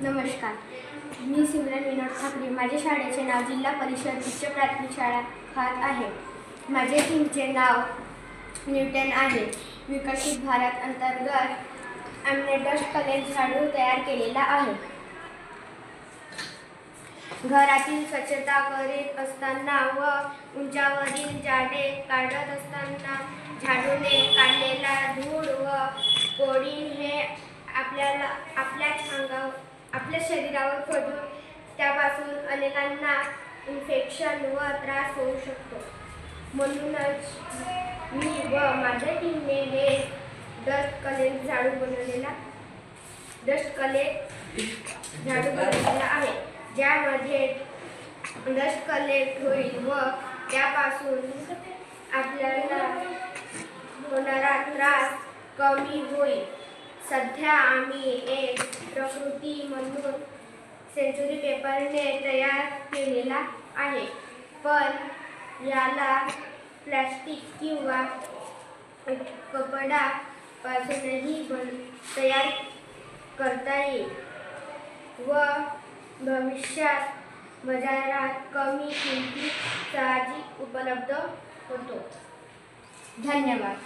नमस्कार, मी सिमरन विनोद ठाकरे. माझ्या शाळेचे नाव जिल्हा परिषद उच्च प्राथमिक शाळा खात आहे. माझे टीमचे नाव न्यूटन आहे. विकसित भारत अंतर्गत आम्ही डस्ट कलेर झाडू तयार केलेला आहे. घरातील स्वच्छता करीत असताना व उंचावरील झाडे काढत असताना झाडूने काढलेला धूळ व कोळी हे आपल्या शरीरावर पडून त्यापासून अनेकांना इन्फेक्शन व त्रास होऊ शकतो. म्हणूनच मी व माझ्या टीमने हे डस्ट कलेर झाडू बनवलेला आहे, ज्यामध्ये डस्ट कलेक्ट होईल व त्यापासून आपल्याला होणारा त्रास कमी होईल. सध्या आम्ही एक प्रकृती म्हणून सेंचुरी पेपरने तयार केलेला आहे, पण याला प्लास्टिक किंवा कपडापासूनही तयार करता येईल व भविष्यात बाजारात कमी किमतीत सहज उपलब्ध होतो. धन्यवाद.